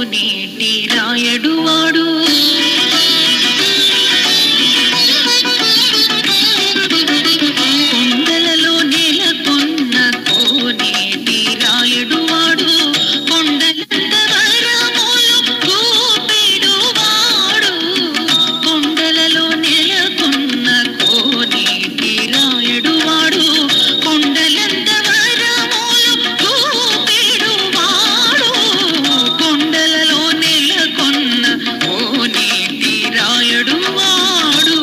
కోనేటి రాయడువాడు కొండలలో నెలకొన్న కోనేటి రాయడువాడు కొండలంత వరములు గోపెడువాడు కొండలలో నెలకొన్న కోనేటి రాయడువాడు కొండలంత వరములు గోపెడువాడు కొండలలో నెలకొన్న కోనేటి రాయడువాడు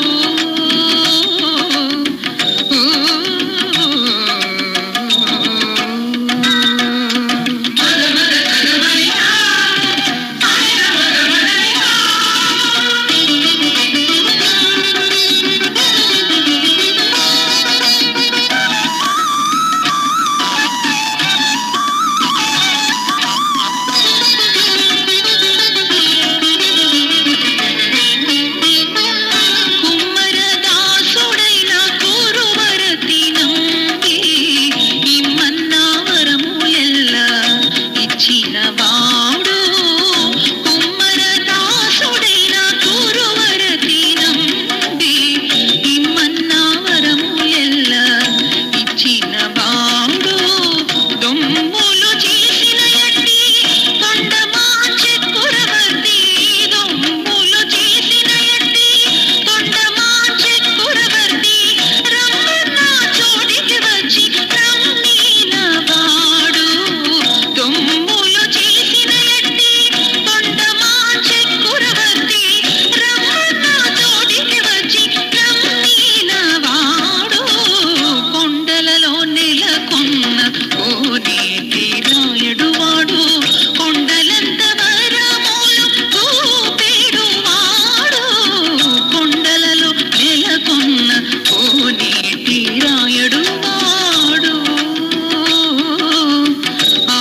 కుమ్మరదాసుడైన కురువరతి నంబి ఇమ్మన్నా వరములెల్ల ఇచ్చినవాడు కుమ్మరదాసుడైన కురువరతి నంబి ఇమ్మన్నా వరములెల్ల ఇచ్చినవాడు దొమ్ములు చేసిన ఎట్టి కొండమాచె కురవర్తి దొమ్ములు చేసిన ఎట్టి కొండమాచె కురవర్తి రమ్మన్న చోటికి వచ్చి రమ్మినవాడు దొమ్ములు చేసిన ఎట్టి కొండమాచె కురవర్తి రమ్మన్న చోటికి వచ్చి రమ్మినవాడు కొండలలో నెలకొన్న కోనేటి రాయడువాడు కొండలంత వరములు గోపెడువాడు కొండలలో నెలకొన్న కోనేటి రాయడువాడు ఆ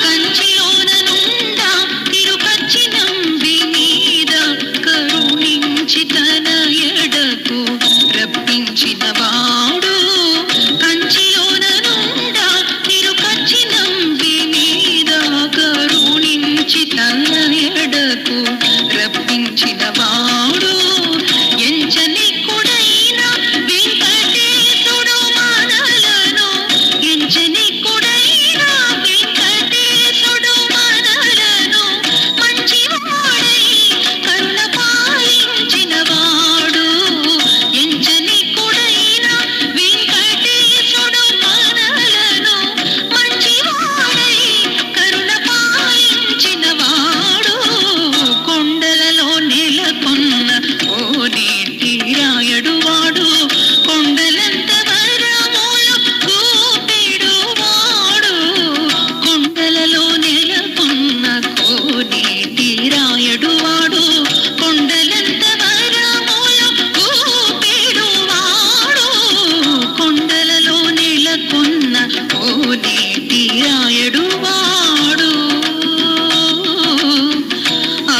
కంచిలోన నుండా తిరుపచ్చి నంబి మీద కరుణించి తన ఎడకు రప్పించినవాడు కంచిలోన నుండా తిరుపచ్చి నంబి మీద కరుణించి తన ఎడకు రప్పించినవాడు ఎంచని కుడైన వెంకటేశుడు మనలను ఎంచని కుడైన వెంకటేశుడు మనలను మంచివాడై కరుణ పాలించినవాడు ఎంచని కుడైన వెంకటేశుడు మనలను మంచివాడై కరుణ పాలించినవాడు కొండలలో నెలకొన్న కోనేటి రాయడువాడు కొండలంత వరములు గోపెడువాడు కొండలలో నెలకొన్న కోనేటి రాయడువాడు కొండలంత వరములు గోపెడువాడు కొండలలో నెలకొన్న కోనేటి రాయడువాడు ఆ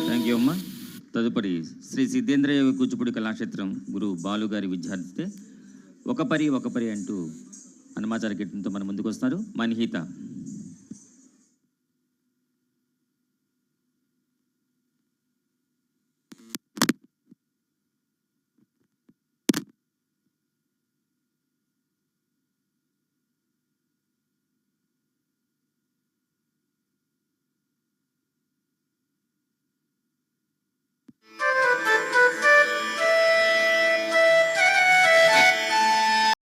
థ్యాంక్ యూ అమ్మా. తదుపరి శ్రీ సిద్ధేంద్ర యోగి కూచిపూడి కళాక్షేత్రం గురు బాలు గారి విద్యార్థితే ఒక పరి అంటూ హనుమాచార్య కీర్తనతో మన ముందుకు వస్తారు మన్హిత.